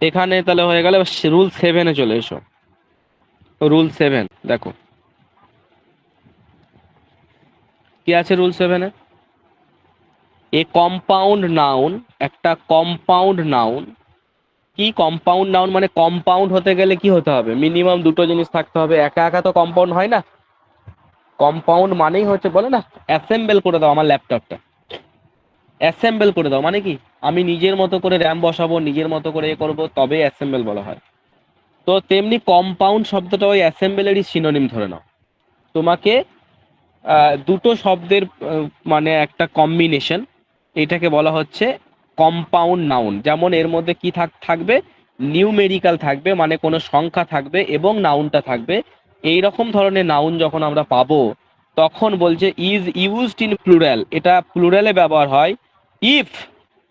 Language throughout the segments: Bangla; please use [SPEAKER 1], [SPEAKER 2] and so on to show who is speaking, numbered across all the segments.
[SPEAKER 1] এখানে তাহলে হয়ে গেল। রুল 7-এ চলে এসো। রুল 7 দেখো কি আছে রুল 7-এ। এ কম্পাউন্ড নাউন, একটা কম্পাউন্ড নাউন। কি কম্পাউন্ড নাউন মানে কম্পাউন্ড হতে গেলে কি হতে হবে, মিনিমাম দুটো জিনিস থাকতে হবে, একা একা তো কম্পাউন্ড হয় না। কম্পাউন্ড মানেই হচ্ছে বলে না অ্যাসেম্বল করে দাও আমার ল্যাপটপটা, অ্যাসেম্বল করে দাও মানে কি আমি নিজের মতো করে র্যাম বসাবো, নিজের মতো করে এ করবো, তবে অ্যাসেম্বল বলা হয়। তো তেমনি কম্পাউন্ড শব্দটা ওই অ্যাসেম্বলেরই সিনোনিম ধরে নাও। তোমাকে দুটো শব্দের মানে একটা কম্বিনেশন, এটাকে বলা হচ্ছে কম্পাউন্ড নাউন। যেমন এর মধ্যে কি থাকবে, নিউমেরিক্যাল থাকবে মানে কোনো সংখ্যা থাকবে এবং নাউনটা থাকবে। এই রকম ধরনের নাউন যখন আমরা পাবো তখন বলছে ইজ ইউজড ইন প্লুরাল, এটা প্লুরালে ব্যবহার হয় if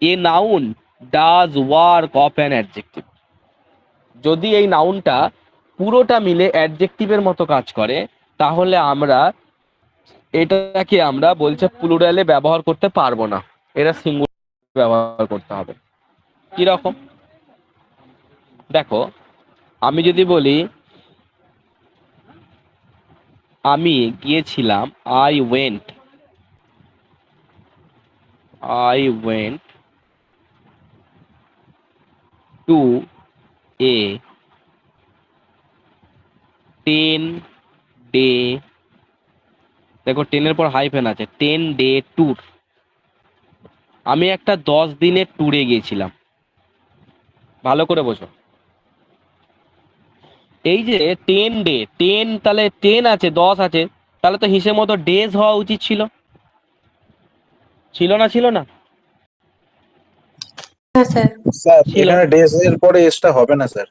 [SPEAKER 1] a noun does work of an adjective. যদি এই নাউনটা পুরোটা মিলে অ্যাডজেক্টিভের মতো কাজ করে তাহলে আমরা এটাকে আমরা বলছে প্লুরালে ব্যবহার করতে পারবো না, এটা সিঙ্গুলার ব্যবহার করতে হবে। কি রকম দেখো, আমি যদি বলি আমি গিয়েছিলাম, I went to A 10 day, দেখো 10-এর পর হাইফেন আছে, 10 ডে ট্যুর। আমি একটা 10 দিনের ট্যুরে গিয়েছিলাম। ভালো করে বোঝো, এই যে 10 ডে, 10 তাহলে 10 আছে 10 আছে, তাহলে তো হিসেব মতো ডেজ হওয়া উচিত ছিল, ছিল না ছিল না?
[SPEAKER 2] হ্যাঁ স্যার।
[SPEAKER 3] স্যার
[SPEAKER 1] ছিল।
[SPEAKER 3] এখানে ডেজ এর পরে এসটা হবে না স্যার।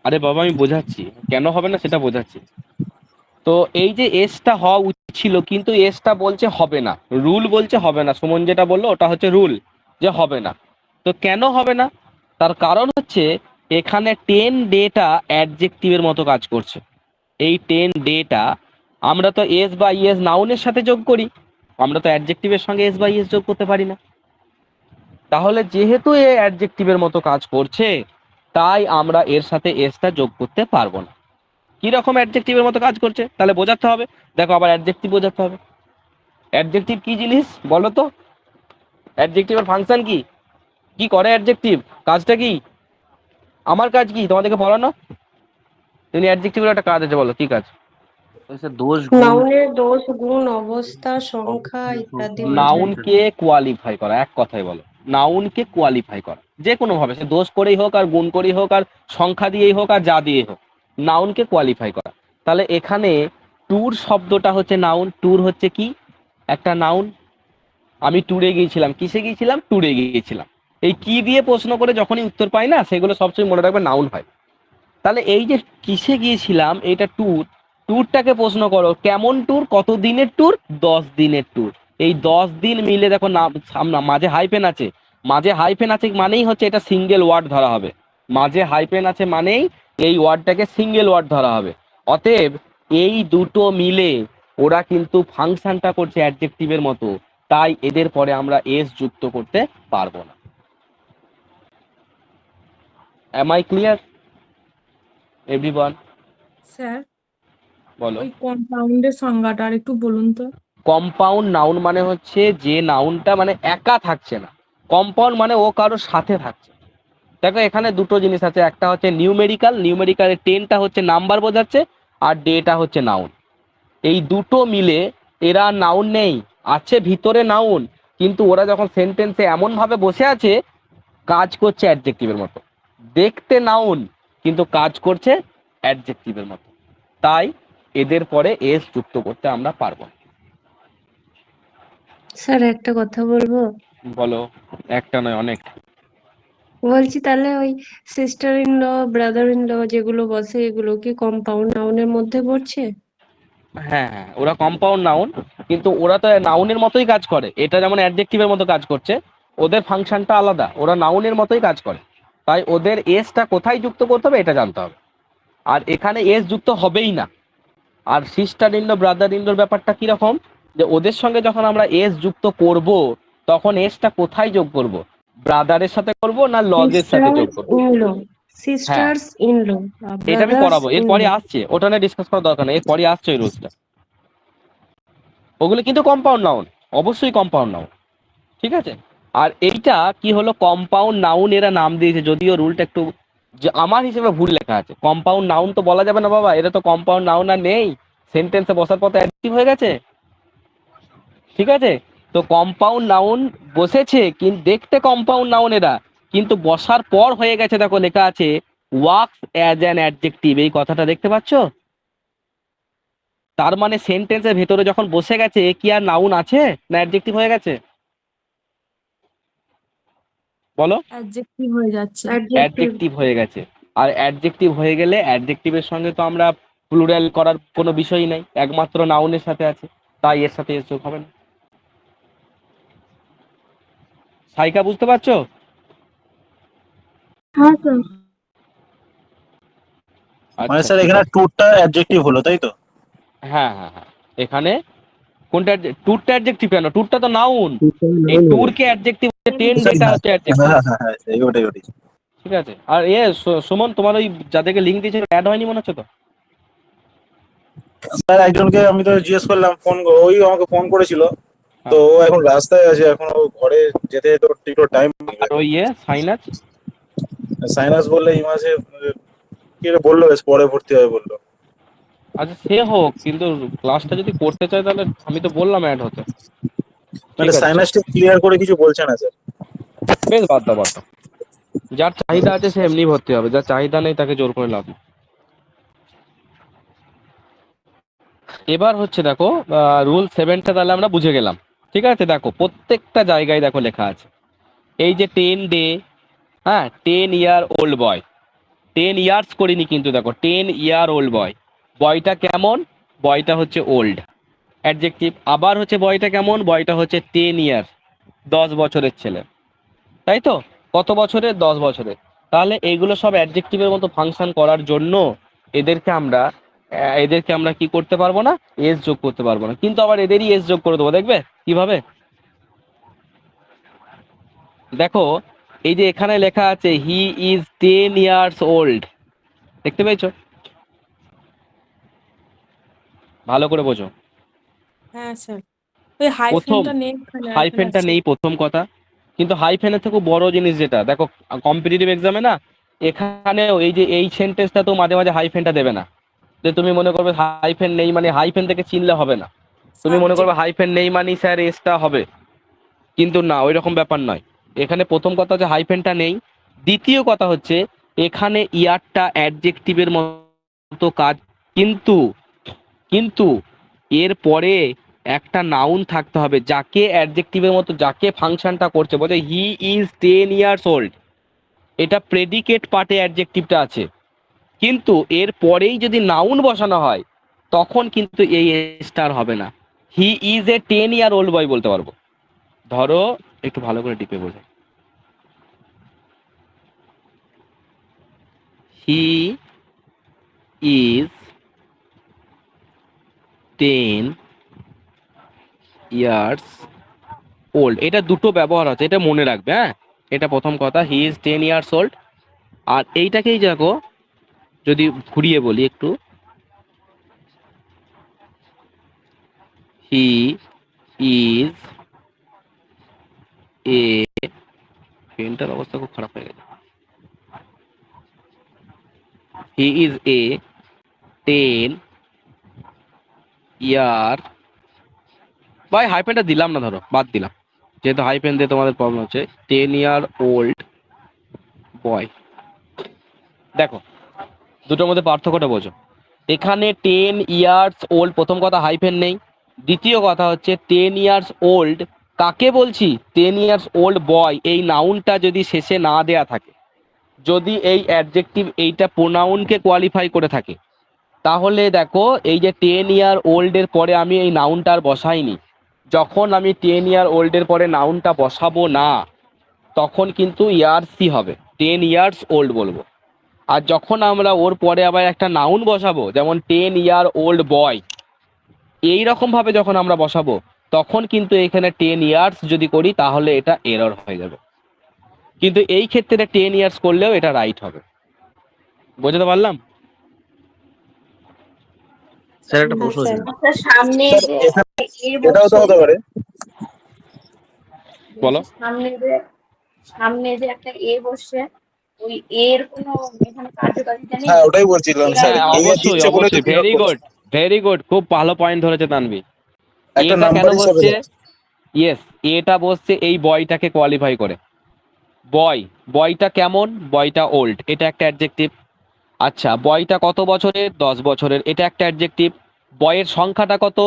[SPEAKER 1] আরে বাবা আমি বোঝাচ্ছি কেন হবে না সেটা বোঝাচ্ছি। তো এই যে এসটা হওয়া উচিত ছিল কিন্তু এসটা বলছে হবে না, রুল বলছে হবে না, সুমন যেটা বললো ওটা হচ্ছে রুল যে হবে না। তো কেন হবে না, তার কারণ হচ্ছে এখানে 10 ডেটা অ্যাডজেক্টিভের মতো কাজ করছে। এই 10 ডেটা আমরা তো এস বা ইএস নাউনের সাথে যোগ করি, আমরা তো অ্যাডজেক্টিভের সঙ্গে এস বা ইএস যোগ করতে পারি না। তাহলে যেহেতু এ অ্যাডজেক্টিভের মতো কাজ করছে তাই আমরা এর সাথে এসটা যোগ করতে পারবো না। কি রকম অ্যাডজেক্টিভের মতো কাজ করছে তাহলে বোঝাতে হবে। দেখো আবার অ্যাডজেক্টিভ বোঝাতে হবে। অ্যাডজেক্টিভ কি জিনিস বলো তো, অ্যাডজেক্টিভের ফাংশন কি, কি করে অ্যাডজেক্টিভ, কাজটা কি, আমার কাজ কি তোমাদেরকে পড়ানো? তুমি অ্যাডজেক্টিভের একটা কাজ আছে, বলো কি কাজ?
[SPEAKER 4] স্যার দোষ গুণ
[SPEAKER 2] নাউনের দোষ, গুণ, অবস্থা, সংখ্যা ইত্যাদি বোঝায়।
[SPEAKER 1] নাউনকে কোয়ালিফাই করা, এক কথায় বলো নাউনকে কোয়ালিফাই করা, যে কোনো ভাবে সে দোষ করেই হোক আর গুণ করেই হোক আর সংখ্যা দিয়েই হোক আর যা দিয়ে হোক, নাউনকে কোয়ালিফাই করা। তাহলে এখানে ট্যুর শব্দটা হচ্ছে নাউন, ট্যুর হচ্ছে কি একটা নাউন। আমি ট্যুরে গিয়েছিলাম, কিসে গিয়েছিলাম, ট্যুরে গিয়েছিলাম। এই কি দিয়ে প্রশ্ন করে যখনই উত্তর পাই না সেগুলো সবসময় মনে রাখবে নাউন হয়। তাহলে এই যে কিসে গিয়েছিলাম এটা ট্যুর, ট্যুরটাকে প্রশ্ন করো কেমন ট্যুর, কত দিনের ট্যুর, 10 দিনের ট্যুর। এই 10 দিন মিলে দেখো না সামনে মাঝে হাইফেন আছে, মাঝে হাইফেন আছে মানেই হচ্ছে এটা সিঙ্গেল ওয়ার্ড ধরা হবে, মাঝে হাইফেন আছে মানেই এই ওয়ার্ডটাকে সিঙ্গেল ওয়ার্ড ধরা হবে। অতএব এই দুটো মিলে ওরা কিন্তু ফাংশনটা করছে অ্যাডজেক্টিভের মতো, তাই এদের পরে আমরা এস যুক্ত করতে পারবো না। Am I clear everyone?
[SPEAKER 5] Sir,
[SPEAKER 1] বলো।
[SPEAKER 5] ওই কম্পাউন্ডের সংজ্ঞাটা আর একটু বলুন তো।
[SPEAKER 1] কম্পাউন্ড নাউন মানে হচ্ছে যে নাউনটা মানে একা থাকছে না, কম্পাউন্ড মানে ও কারোর সাথে থাকছে। দেখো এখানে দুটো জিনিস আছে, একটা হচ্ছে নিউমেরিক্যাল, নিউমেরিক্যালের 10টা হচ্ছে নাম্বার বোঝাচ্ছে আর ডেটা হচ্ছে নাউন। এই দুটো মিলে এরা নাউন নেই, আছে ভিতরে নাউন, কিন্তু ওরা যখন সেন্টেন্সে এমন ভাবে বসে আছে কাজ করছে অ্যাডজেক্টিভের মতো, দেখতে নাউন কিন্তু কাজ করছে অ্যাডজেক্টিভের মতো, তাই এদের পরে এস যুক্ত করতে আমরা পারবো না।
[SPEAKER 2] স্যার একটা কথা বলবো?
[SPEAKER 1] বলো। একটা নয় অনেক।
[SPEAKER 2] বলছি তাহলে ওই sister in law, brother in law যেগুলো বসে এগুলো কি কম্পাউন্ড নাউনের মধ্যে পড়ছে?
[SPEAKER 1] হ্যাঁ হ্যাঁ ওরা কম্পাউন্ড নাউন, কিন্তু ওরা তো নাউনের মতোই কাজ করে, এটা যেমন অ্যাডজেক্টিভের মতো কাজ করছে, ওদের ফাংশনটা আলাদা, ওরা নাউনের মতোই কাজ করে, তাই ওদের এসটা কোথায় যুক্ত করতে হবে এটা জানতে হবে। আর এখানে এস যুক্ত হবেই না। আর sister in law brother in লর ব্যাপারটা কিরকম, যে ওদের সঙ্গে যখন আমরা এস যুক্ত করব তখন এসটা কোথায় যোগ করব, ব্রাদারের সাথে করব না লজের সাথে যোগ
[SPEAKER 2] সিস্টার্স
[SPEAKER 1] করব?
[SPEAKER 2] ইন ল,
[SPEAKER 1] হ্যাঁ,
[SPEAKER 2] সিস্টার্স ইন ল,
[SPEAKER 1] এটা আমি
[SPEAKER 2] ব্রাদার্স
[SPEAKER 1] পড়াবো,
[SPEAKER 2] ইন
[SPEAKER 1] এরপরে
[SPEAKER 2] ল।
[SPEAKER 1] আসছে, ওটা নিয়ে ডিসকাস করার দরকার নেই, এরপরে আসছে ওই রুলসটা। ওগুলো কিন্তু কম্পাউন্ড নাউন, অবশ্যই কম্পাউন্ড নাউন, ঠিক আছে। আর এইটা কি হলো, কম্পাউন্ড নাউন এরা নাম দিয়েছে, যদিও রুলটা একটু যে আমার হিসেবে ভুল লেখা আছে। কম্পাউন্ড নাউন তো বলা যাবে না বাবা, এটা তো কম্পাউন্ড নাউন আর নেই, সেন্টেন্সে বসার পর অ্যাডজেক্টিভ হয়ে গেছে, ঠিক আছে। তো কম্পাউন্ড নাউন বসেছে, কিন্তু দেখতে কম্পাউন্ড নাউন এরা, কিন্তু বসার পর হয়ে গেছে, দেখো লেখা আছে ওয়ার্কস অ্যাজ অ্যান অ্যাডজেক্টিভ, এই কথাটা দেখতে পাচ্ছ? তার মানে সেন্টেন্সের ভেতরে যখন বসে গেছে, এ কি আর নাউন আছে না অ্যাডজেক্টিভ হয়ে গেছে? বলো।
[SPEAKER 5] অ্যাডজেক্টিভ হয়ে যাচ্ছে।
[SPEAKER 2] অ্যাডজেক্টিভ।
[SPEAKER 1] অ্যাডজেক্টিভ হয়ে গেছে। আর অ্যাডজেক্টিভ হয়ে গেলে অ্যাডজেক্টিভের সঙ্গে তো আমরা প্লুরাল করার কোনো বিষয়ই নাই, একমাত্র নাউনের সাথে আছে, তাই এর সাথে এর যোগ হবে না। সাইকা বুঝতে পারছো?
[SPEAKER 2] হ্যাঁ স্যার।
[SPEAKER 3] মানে
[SPEAKER 1] আচ্ছা
[SPEAKER 3] স্যার
[SPEAKER 1] ঠিক
[SPEAKER 3] এখানে
[SPEAKER 1] আছে।
[SPEAKER 3] টুরটা অ্যাডজেক্টিভ হলো, তাই তো?
[SPEAKER 1] হ্যাঁ হ্যাঁ হ্যাঁ, এখানে কোনটা ট্যুরটা অ্যাডজেক্টিভ কেন? ট্যুরটা তো নাউন, এই ট্যুরকে অ্যাডজেক্টিভ হচ্ছে, টেন
[SPEAKER 3] স্যার
[SPEAKER 1] ডেটা
[SPEAKER 3] হ্যাঁ
[SPEAKER 1] হচ্ছে
[SPEAKER 3] হ্যাঁ
[SPEAKER 1] অ্যাডজেক্টিভ,
[SPEAKER 3] হ্যাঁ হ্যাঁ, ওটাই ওটাই।
[SPEAKER 1] ঠিক আছে। আর সুমন, তোমার ওই যাদেরকে লিঙ্ক দিয়েছিল অ্যাড হয়নি মনে হচ্ছে তো?
[SPEAKER 3] স্যার একজনকে আমি তো জিজ্ঞেস করলাম, ওই আমাকে ফোন করেছিল, তো
[SPEAKER 1] হ্যাঁ।
[SPEAKER 3] ও এখন রাস্তায় আছে, এখন ও ঘরে যেতে যেতে ওর একটু টাইম লাগবে।
[SPEAKER 1] আর ওই সাইনাস,
[SPEAKER 3] সাইনাস বললে এই মাসে কি এটা বললো, বেশ পরে ভর্তি হবে বললো।
[SPEAKER 1] আচ্ছা সে হোক, কিন্তু ক্লাসটা যদি করতে চায় তাহলে আমি তো বললাম অ্যাড হতে, ঠিক
[SPEAKER 3] মানে
[SPEAKER 1] আছে চল।
[SPEAKER 3] সাইনাসটা ক্লিয়ার করে কিছু বলছে না স্যার।
[SPEAKER 1] বেশ, বাদ দাও বাদ দাও। যার চাহিদা আছে সে এমনি ভর্তি হবে, যার চাহিদা নেই তাকে জোর করে লাভ নেই। এবার হচ্ছে দেখো, রুল 7টা তাহলে আমরা বুঝে গেলাম, ঠিক আছে। দেখো প্রত্যেকটা জায়গায় দেখো লেখা আছে, এই যে 10 ডে, হ্যাঁ 10 ইয়ার ওল্ড বয়, 10 ইয়ার্স করিনি কিন্তু, দেখো 10 ইয়ার ওল্ড বয়, বয়টা কেমন, বয়টা হচ্ছে ওল্ড, অ্যাডজেক্টিভ। আবার হচ্ছে বয়টা কেমন, বয়টা হচ্ছে 10 ইয়ার, 10 বছরের ছেলে, তাই তো? কত বছরের? 10 বছরের। তাহলে এইগুলো সব অ্যাডজেক্টিভের মতো ফাংশন করার জন্য এদেরকে আমরা কি করতে পারবো না, এস যোগ করতে পারবো না, কিন্তু আবার এদেরই এস যোগ করে দেবো, দেখবে কিভাবে। দেখো এই যে এখানে লেখা আছে হি ইজ 10 ইয়ার্স ওল্ড, দেখতে পেয়েছো? ভালো করে বোঝো।
[SPEAKER 5] হ্যাঁ স্যার, ওই
[SPEAKER 1] প্রথম
[SPEAKER 5] হাইফেনটা নেই এখানে, আরেকটা
[SPEAKER 1] হাইফেনটা
[SPEAKER 5] আছে।
[SPEAKER 1] নেই, প্রথম কথা। কিন্তু হাইফেনের থেকেও বড় জিনিস যেটা দেখো, কম্পিটিটিভ এক্সামে না, এখানেও এই যে এই সেন্টেন্সটা তো মাঝে মাঝে হাইফেনটা দেবে না, যে তুমি মনে করবে হাইফেন নেই মানে হাইফেন থেকে চিনলে হবে না, তুমি মনে করবে
[SPEAKER 5] সাবজেক্ট।
[SPEAKER 1] হাইফেন নেই মানে স্যার এসটা হবে, কিন্তু না, ওই রকম ব্যাপার নয়। এখানে প্রথম কথা হচ্ছে হাইফেনটা নেই, দ্বিতীয় কথা হচ্ছে এখানে ইয়ারটা অ্যাডজেক্টিভের মতো কাজ, কিন্তু কিন্তু এর পরে একটা নাউন থাকতে হবে, যাকে অ্যাডজেক্টিভের মতো, যাকে ফাংশনটা করছে, বলছে হি ইজ 10 ইয়ার্স ওল্ড, এটা প্রেডিকেট পার্টে অ্যাডজেক্টিভটা আছে, কিন্তু এর পরেই যদি নাউন বসানো হয় তখন কিন্তু এই স্টার হবে না, he is a 10 year old বয় বলতে পারবো। ধরো একটু ভালো করে ডিপে বোঝো, হি ইজ 10 ইয়ার্স ওল্ড, এটা দুটো ব্যবহার আছে, এটা মনে রাখবে, হ্যাঁ। এটা প্রথম কথা, হি ইজ 10 ইয়ার্স ওল্ড। আর এইটাকেই দেখো, যদি ঘুরিয়ে বলি একটু, হি ইজ এ, পেনটার অবস্থা খুব খারাপ হয়ে গেছে, হি ইজ এ 10 ইয়ার, ভাই হাইপেনটা দিলাম না, ধরো বাদ দিলাম, যেহেতু হাইপেন দিয়ে তোমাদের প্রবলেম হচ্ছে, 10 ইয়ার ওল্ড বয়। দেখো দুটোর মধ্যে পার্থক্যটা বোঝো, এখানে 10 ইয়ার্স ওল্ড, প্রথম কথা হাইফেন নেই, দ্বিতীয় কথা হচ্ছে 10 ইয়ার্স ওল্ড কাকে বলছি, 10 ইয়ার্স ওল্ড বয়, এই নাউনটা যদি শেষে না দেয়া থাকে, যদি এই অ্যাডজেক্টিভ এইটা প্রোনাউনকে কোয়ালিফাই করে থাকে, তাহলে দেখো এই যে 10 ইয়ার ওল্ডের পরে আমি এই নাউনটা আর বসাইনি, যখন আমি 10 ইয়ার ওল্ডের পরে নাউনটা বসাবো না, তখন কিন্তু ইয়ার্সই হবে, 10 ইয়ার্স ওল্ড বলবো। আর যখন আমরা ওর পরে আবার একটা নাউন বসাবো, যেমন 10 ইয়ার ওল্ড বয়, এই রকম ভাবে যখন আমরা বসাবো, তখন কিন্তু এখানে 10 ইয়ার্স যদি করি তাহলে এটা এরর হয়ে যাবে। কিন্তু এই ক্ষেত্রে 10 ইয়ার্স করলেও এটা রাইট হবে। বুঝতে পারলাম?
[SPEAKER 4] স্যার একটা
[SPEAKER 2] হ্যাঁ
[SPEAKER 4] প্রশ্ন
[SPEAKER 2] স্যার।
[SPEAKER 4] ছিল।
[SPEAKER 6] আচ্ছা সামনে
[SPEAKER 3] স্যার
[SPEAKER 6] যে
[SPEAKER 3] এখানে
[SPEAKER 6] একটা এ
[SPEAKER 3] এটাও তো
[SPEAKER 6] বসছে,
[SPEAKER 3] হতে পারে।
[SPEAKER 1] বলো।
[SPEAKER 6] সামনে যে একটা এ বসছে, ওই এর কোনো এখানে কার্যকারিতা নেই।
[SPEAKER 3] হ্যাঁ ওটাই বলছিলাম
[SPEAKER 6] এরা
[SPEAKER 3] স্যার,
[SPEAKER 1] হ্যাঁ,
[SPEAKER 3] এই
[SPEAKER 1] অবশ্যই
[SPEAKER 3] দিচ্ছে বলে তো
[SPEAKER 1] অবশ্যই,
[SPEAKER 3] বিয়োগ
[SPEAKER 1] ভেরি
[SPEAKER 3] করছে।
[SPEAKER 1] গুড, ভেরি গুড, খুব ভালো পয়েন্ট ধরেছে তানভি।
[SPEAKER 3] একটা
[SPEAKER 1] এটা কেন
[SPEAKER 3] নাম্বার হিসাবে
[SPEAKER 1] বসছে?
[SPEAKER 3] যাচ্ছে।
[SPEAKER 1] ইয়েস, এটা বসছে এই বয়টাকে কোয়ালিফাই করে। বয়টা কেমন? বয়টা ওল্ড, এটা একটা অ্যাডজেক্টিভ। আচ্ছা, বয়টা কত বছরের? 10 বছরের, এটা একটা অ্যাডজেক্টিভ। বয়ের সংখ্যাটা কত?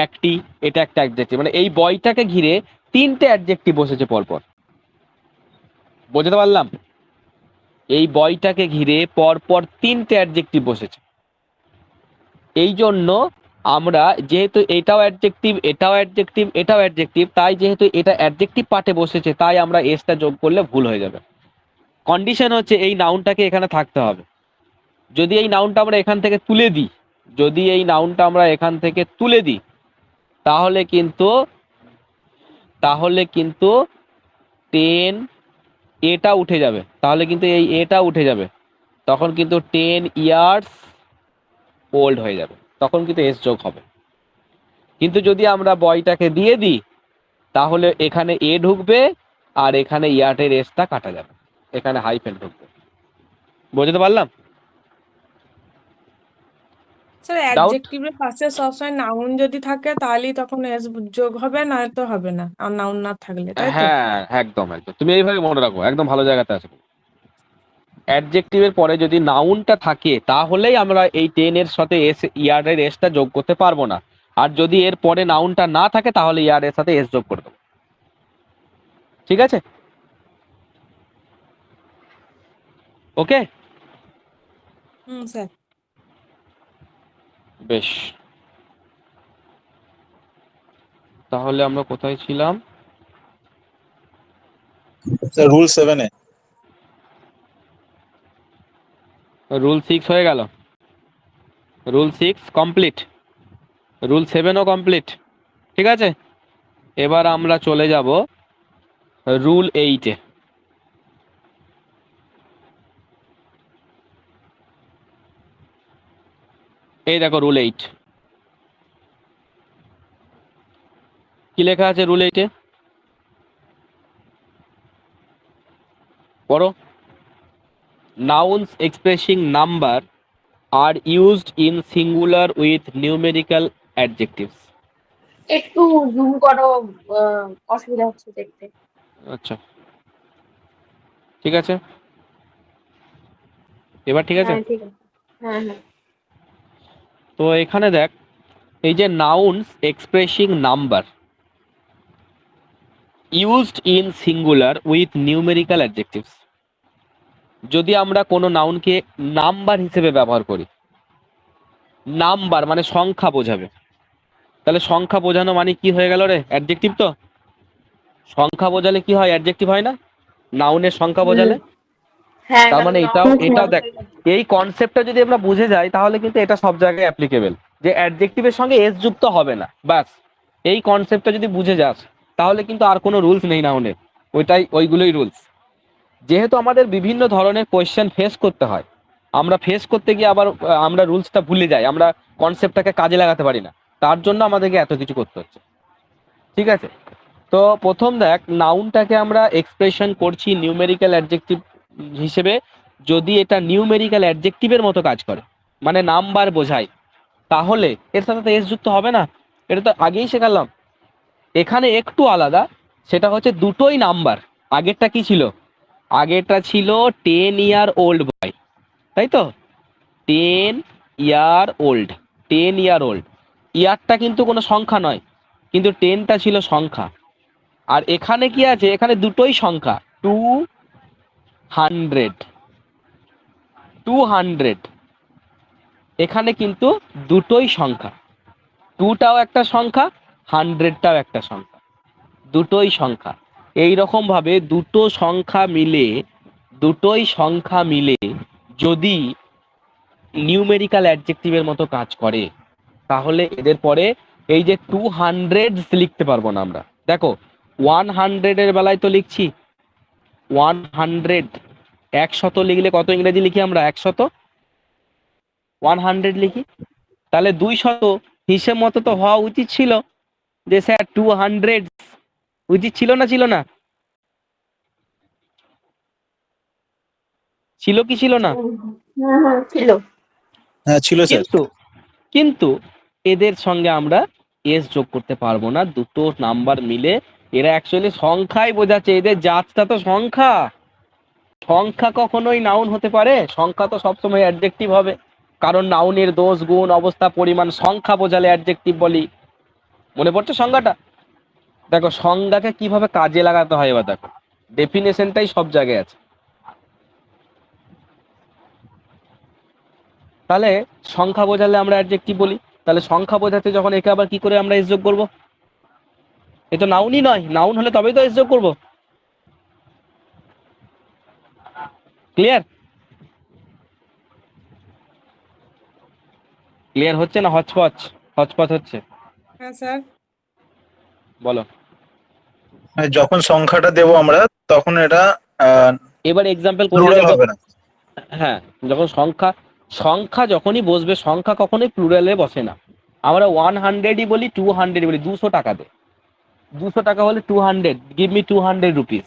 [SPEAKER 1] একটি, এটা একটা অ্যাডজেক্টিভ। মানে এই বয়টাকে ঘিরে 3টে অ্যাডজেক্টিভ বসেছে পরপর। বুঝতে পারলাম? এই বয়টাকে ঘিরে পরপর 3টে অ্যাডজেক্টিভ বসেছে। এই জন্য আমরা যেহেতু এটাও অ্যাডজেক্টিভ, এটাও অ্যাডজেক্টিভ, এটাও অ্যাডজেক্টিভ, তাই যেহেতু এটা অ্যাডজেক্টিভ পার্টে বসেছে, তাই আমরা এসটা যোগ করলে ভুল হয়ে যাবে। কন্ডিশন হচ্ছে এই নাউনটাকে এখানে থাকতে হবে। যদি এই নাউনটা আমরা এখান থেকে তুলে দিই, যদি এই নাউনটা আমরা এখান থেকে তুলে দিই, তাহলে কিন্তু তাহলে কিন্তু 10 এটা উঠে যাবে, তাহলে কিন্তু এই এটা উঠে যাবে, তখন কিন্তু 10 ইয়ার্স ওল্ড হয়ে যাবে, তখন কিন্তু এস যোগ হবে। কিন্তু যদি আমরা বয়টাকে দিয়ে দিই, তাহলে এখানে এ ঢুকবে আর এখানে ইয়ার্টের এসটা কাটা যাবে, এখানে হাইফেন ঢুকবে। বুঝতে পারলাম?
[SPEAKER 5] Sir
[SPEAKER 1] doubt?
[SPEAKER 5] অ্যাডজেক্টিভের পাশে সবসময় নাউন যদি থাকে তাহলেই তখন এস যোগ হবে, না তো হবে না, আর নাউন না থাকলে, তাই তো?
[SPEAKER 1] হ্যাঁ, একদম একদম, তুমি এইভাবে মনে রাখো, একদম ভালো জায়গাতে আছো। অ্যাডজেক্টিভের পরে যদি নাউনটা থাকে, তাহলেই আমরা এই 10 এর সাথে এস, ইয়ার্ডের এসটা যোগ করতে পারবো না। আর যদি এর পরে নাউনটা না থাকে, তাহলে ইয়ার্ডের সাথে এস যোগ করে দেবো। ঠিক আছে? ওকে,
[SPEAKER 5] স্যার।
[SPEAKER 1] বেশ। তাহলে আমরা কোথায় ছিলাম?
[SPEAKER 3] Sir rule 7-এ।
[SPEAKER 1] রুল 6 হয়ে গেল। রুল 6 কমপ্লিট, রুল 7ও কমপ্লিট। ঠিক আছে, এবার আমরা চলে যাব রুল 8-এ। এই দেখো রুল 8 কি লেখা আছে। রুল 8-এ পড়ো। Nouns expressing number are used in singular with numerical adjectives.
[SPEAKER 6] একটু জুম করো, অসুবিধা হচ্ছে দেখতে।
[SPEAKER 1] আচ্ছা, ঠিক আছে, এবার ঠিক আছে।
[SPEAKER 6] হ্যাঁ ঠিক আছে। হ্যাঁ হ্যাঁ।
[SPEAKER 1] তো এখানে দেখ, এই যে nouns expressing number used in singular with numerical adjectives, যদি আমরা কোনো নাউনকে নাম্বার হিসেবে ব্যবহার করি, নাম্বার মানে সংখ্যা বোঝাবে, তাহলে সংখ্যা বোঝানো মানে কি হয়ে গেল রে? অ্যাডজেক্টিভ তো। সংখ্যা বোঝালে কি হয়? অ্যাডজেক্টিভ হয় না? নাউনের সংখ্যা বোঝালে।
[SPEAKER 6] হ্যাঁ
[SPEAKER 1] তার
[SPEAKER 6] কারণ
[SPEAKER 1] মানে এটাও,
[SPEAKER 6] নাউন
[SPEAKER 1] এটাও দেখ, এই কনসেপ্টটা যদি আমরা বুঝে যাই, তাহলে কিন্তু এটা সব জায়গায় অ্যাপ্লিকেবল, যে অ্যাডজেক্টিভের সঙ্গে এস যুক্ত হবে না, বাস। এই কনসেপ্টটা যদি বুঝে যাস, তাহলে কিন্তু আর কোনো রুলস নেই নাউনের, ওইগুলোই রুলস। যেহেতু আমাদের বিভিন্ন ধরনের কোয়েশ্চেন ফেস করতে হয়, আমরা ফেস করতে গিয়ে আবার আমরা রুলসটা ভুলে যাই, আমরা কনসেপ্টটাকে কাজে লাগাতে পারি না, তার জন্য আমাদেরকে এত কিছু করতে হচ্ছে। ঠিক আছে, তো প্রথম দেখ, নাউনটাকে আমরা এক্সপ্রেশন করছি নিউমেরিক্যাল অ্যাডজেক্টিভ হিসেবে, যদি এটা নিউমেরিক্যাল অ্যাডজেক্টিভের মতো কাজ করে, মানে নাম্বার বোঝায়, তাহলে এর সাথে তো এস যুক্ত হবে না। এটা তো আগেই শেখালাম। এখানে একটু আলাদা, সেটা হচ্ছে দুটোই নাম্বার। আগেরটা কি ছিল? আগেরটা ছিল 10 ইয়ার ওল্ড বয়, তাই তো? 10 ইয়ার ওল্ড, 10 ইয়ার ওল্ড, ইয়ারটা কিন্তু কোনো সংখ্যা নয়, কিন্তু 10টা ছিল সংখ্যা। আর এখানে কি আছে? এখানে দুটোই সংখ্যা, 200, 200, এখানে কিন্তু দুটোই সংখ্যা, 2টাও একটা সংখ্যা, 100টাও একটা সংখ্যা, দুটোই সংখ্যা। এই রকম ভাবে দুটোই সংখ্যা মিলে যদি নিউমেরিক্যাল অ্যাডজেক্টিভের মতো কাজ করে, তাহলে এদের পরে এই যে 200 লিখতে পারবো না আমরা। দেখো 100 এর বেলায় তো লিখছি, 100, 100 লিখলে কত ইংরেজি লিখি আমরা? 100, 100 লিখি। তাহলে 200 হিসেব মতো তো হওয়া উচিত ছিল যে স্যার 200, উচিত ছিল না ছিল না? ছিল কি ছিল না?
[SPEAKER 6] ছিল।
[SPEAKER 3] হ্যাঁ ছিল স্যার।
[SPEAKER 1] কিন্তু কিন্তু এদের সঙ্গে আমরা এস যোগ করতে পারবো না, দুটো নাম্বার মিলে এরা অ্যাকচুয়ালি সংখ্যাই বোঝাচ্ছে, এদের জাতটা তো সংখ্যা। সংখ্যা কখনোই নাউন হতে পারে? সংখ্যা তো সবসময় অ্যাডজেক্টিভ হবে, কারণ নাউনের দোষ গুণ অবস্থা পরিমাণ সংখ্যা বোঝালে অ্যাডজেক্টিভ বলি। মনে পড়ছে সংজ্ঞাটা? দেখো সংজ্ঞাকে কিভাবে কাজে লাগাতে হয় এবার দেখো, ডেফিনেশনটাই সব জায়গায় আছে। তাহলে সংখ্যা বোঝালে আমরা অ্যাডজেক্টিভ বলি, তাহলে সংখ্যা বোঝাতে যখন একে আবার কি করে আমরা এস যোগ করবো? এ তো নাউনই নয়, নাউন হলে তবেই তো এস যোগ করবো। ক্লিয়ার? ক্লিয়ার হচ্ছে না হচপচ হচপচ হচ্ছে?
[SPEAKER 5] হ্যাঁ স্যার।
[SPEAKER 1] বলো।
[SPEAKER 3] যখন সংখ্যাটা দেবো আমরা তখন এটা
[SPEAKER 1] এবার এক্সাম্পল করে
[SPEAKER 3] প্লুরাল
[SPEAKER 1] দেখো।
[SPEAKER 3] হবে না।
[SPEAKER 1] হ্যাঁ, যখন সংখ্যা সংখ্যা যখনই বসবে, সংখ্যা কখনোই প্লুরালে বসে না। আমরা 100ই বলি, 200 বলি, 200 টাকা দে, 200 টাকা হলে 200, গিভ মি 200 রুপিস,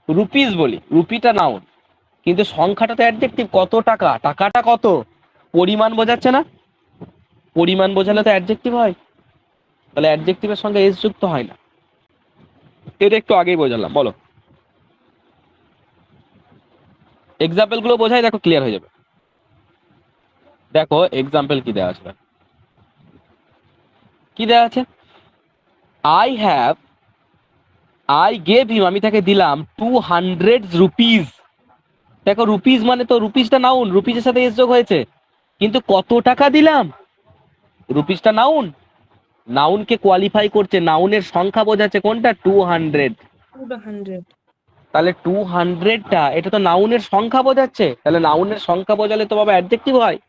[SPEAKER 1] রুপিস বলি, রুপিটা নাউন, কিন্তু সংখ্যাটা তো অ্যাডজেক্টিভ। কত টাকা, টাকাটা কত, পরিমাণ বোঝাচ্ছে না? পরিমাণ বোঝালে তো অ্যাডজেক্টিভ হয়, তাহলে অ্যাডজেক্টিভের সঙ্গে এস যুক্ত হয় না। এটা একটু আগেই বোঝালাম। বলো এক্সাম্পল গুলো বোঝাই, দেখো ক্লিয়ার হয়ে যাবে। দেখো এক্সাম্পল কি দেওয়া আছে, কি দেওয়া আছে? আই গেভ হিম, আমি তাকে দিলাম 200 রুপিস। দেখো রুপিস মানে তো রুপিসটা নাউন, রুপিসের সাথে এস যোগ হয়েছে, কিন্তু কত টাকা দিলাম? রুপিসটা নাউন, নাউনকে কোয়ালিফাই করছে, নাউনের সংখ্যা বোঝাচ্ছে কোনটা? 200।
[SPEAKER 5] 200।
[SPEAKER 1] তাহলে 200টা এটা তো নাউনের সংখ্যা বোঝাচ্ছে, তাহলে নাউনের সংখ্যা বোঝালে তো বাবা অ্যাডজেক্টিভ হয়।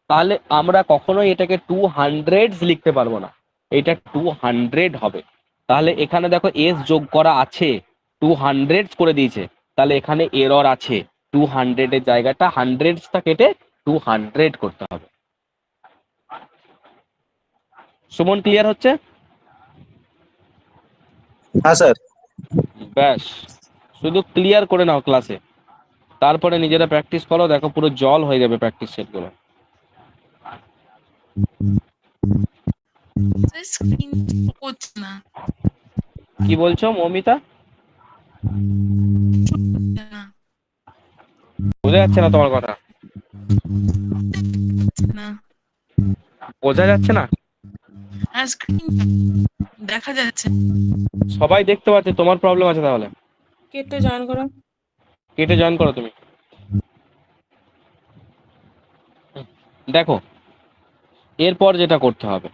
[SPEAKER 1] তাহলে আমরা কখনোই এটাকে 200 লিখতে পারবো না, এটা 200 হবে। তাহলে এখানে দেখো এস যোগ করা আছে, 200 করে দিয়েছে, তাহলে এখানে এরর আছে, 200 এর জায়গাটা 100টা কেটে 200 করতে হবে। সুমন ক্লিয়ার হচ্ছে?
[SPEAKER 3] হ্যাঁ স্যার।
[SPEAKER 1] ব্যাস, শুধু ক্লিয়ার করে নাও ক্লাসে, তারপরে নিজেরা প্র্যাকটিস করো, দেখো পুরো জল হয়ে যাবে প্র্যাকটিস সেটগুলো।
[SPEAKER 7] স্ক্রিন করছে না।
[SPEAKER 1] কি বলছো মৌমিতা?
[SPEAKER 7] না,
[SPEAKER 1] বোঝা যাচ্ছে না তোমার কথা?
[SPEAKER 7] না,
[SPEAKER 1] বোঝা যাচ্ছে না?
[SPEAKER 7] আর স্ক্রিন দেখা যাচ্ছে।
[SPEAKER 1] সবাই দেখতে পাচ্ছে, তোমার প্রবলেম আছে তাহলে।
[SPEAKER 5] কেটে জয়েন করো।
[SPEAKER 1] কেটে জয়েন করো তুমি। দেখো এরপর যেটা করতে হবে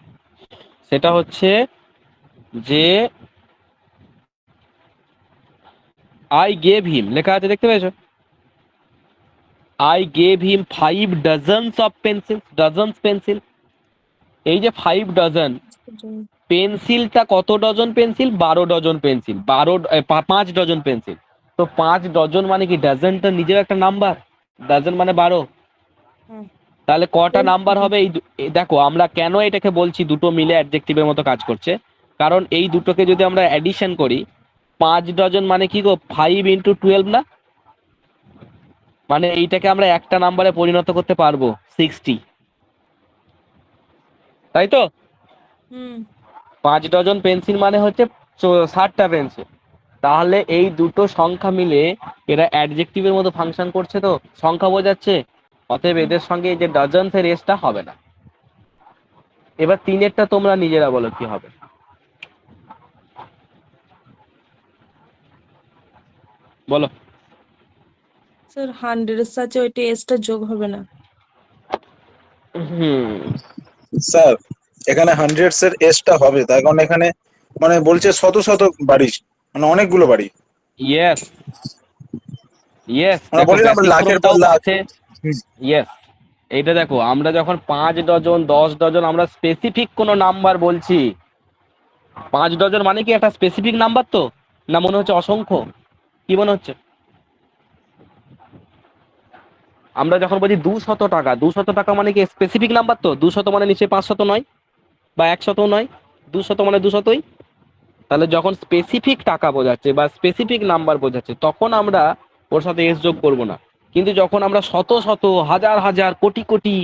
[SPEAKER 1] সেটা হচ্ছে যে আই গেভ হিম লেখা আছে, দেখতে পেয়েছো? I gave him 5 dozens of pencil, dozens pencil. এই যে 5 ডজন পেন্সিলটা, কত dozen pencil? 12 dozen pencil, 5 dozen pencil. তো 5 ডজন মানে কি, ডজনটা নিজের একটা নাম্বার, ডজন মানে 12।
[SPEAKER 5] হুম।
[SPEAKER 1] তাহলে কটা নাম্বার হবে? দেখো আমরা কেন এটাকে বলছি দুটো মিলে অ্যাডজেক্টিভের মতো কাজ করছে, কারণ এই দুটোকে যদি আমরা অ্যাডিশন করি, 5 ডজন মানে কি গো, 5 ইন্টু 12 না? মানে এইটাকে আমরা একটা নাম্বারে পরিণত করতে পারবো 60, তাই তো?
[SPEAKER 5] হুম।
[SPEAKER 1] 5 ডজন পেন্সিল মানে হচ্ছে 60টা পেন্সিল। তাহলে এই দুটো সংখ্যা মিলে এরা অ্যাডজেক্টিভের মতো ফাংশন করছে, তো সংখ্যা বোঝাচ্ছে, অতএব এদের সঙ্গে এই যে ডজনস এর এসটা হবে না। এবার তিনেরটা তোমরা নিজেরা বলো কি হবে, বলো।
[SPEAKER 5] স্যার 100 এর সাথে ওইটা এসটা যোগ হবে না।
[SPEAKER 1] হুম,
[SPEAKER 3] স্যার এখানে হান্ড্রেডস এর এসটা হবে, তার কারণ এখানে মানে বলছে শত শত বাড়ি, মানে অনেকগুলো বাড়ি।
[SPEAKER 1] ইয়েস ইয়েস,
[SPEAKER 3] আমরা
[SPEAKER 1] দেখো
[SPEAKER 3] বলি না আমরা লাখের পর
[SPEAKER 1] ব্যতিক্রমটাও
[SPEAKER 3] লাখ।
[SPEAKER 1] আছে। ইয়েস, এইটা দেখো আমরা যখন 5 ডজন 10 ডজন আমরা স্পেসিফিক কোনো নাম্বার বলছি, 5 ডজন মানে কি একটা স্পেসিফিক নাম্বার তো, না মনে হচ্ছে অসংখ্য? কি মনে হচ্ছে? আমরা যখন বলি 200 টাকা, 200 টাকা মানে কি স্পেসিফিক নাম্বার? তো 200 মানে নিচে 500 নয় বা 100 নয়, 200 মানে 200ই। তাহলে যখন স্পেসিফিক টাকা বোঝাচ্ছে বা স্পেসিফিক নাম্বার বোঝাচ্ছে তখন আমরা ওর সাথে এস যোগ করব না। কিন্তু যখন আমরা শত শত, হাজার হাজার, কোটি কোটি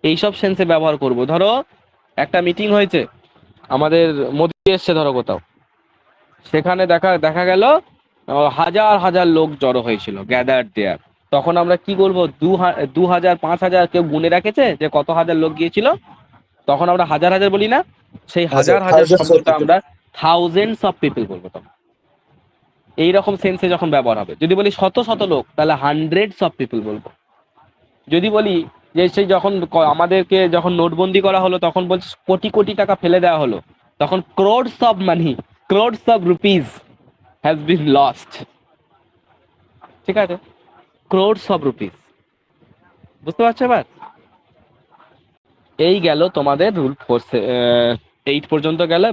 [SPEAKER 1] এইসব সেন্সে ব্যবহার করব, ধরো একটা মিটিং হয়েছে, আমাদের মোদি এসছে ধরো কোথাও, সেখানে দেখা গেল হাজার হাজার লোক জড়ো হয়েছিল, গ্যাদার দেয়ার। তখন আমরা কি বলবো? 2000, 5000 কেউ গুনে রাখেছে যে কত হাজার লোক গিয়েছিল? তখন আমরা হাজার হাজার বলি না, সেই হাজার হাজার
[SPEAKER 3] thousands of
[SPEAKER 1] শব্দটা
[SPEAKER 3] people.
[SPEAKER 1] আমরা থাউজেন্ডস অফ পিপল বলবো। তখন এইরকম সেন্সে যখন ব্যবহার হবে। যদি বলি শত শত লোক, তাহলে হান্ড্রেডস অফ পিপল বলবো। যদি বলি যে সেই যখন আমাদেরকে যখন নোটবন্দি করা হলো তখন বলছি কোটি কোটি টাকা ফেলে দেওয়া হলো, তখন crowds of money, crowds of rupees has been lost. ঠিক আছে, ক্রোডস অফ রুপিস। বুঝতে পারছো এবার? এই গেল তোমাদের রুল 8 পর্যন্ত গেল।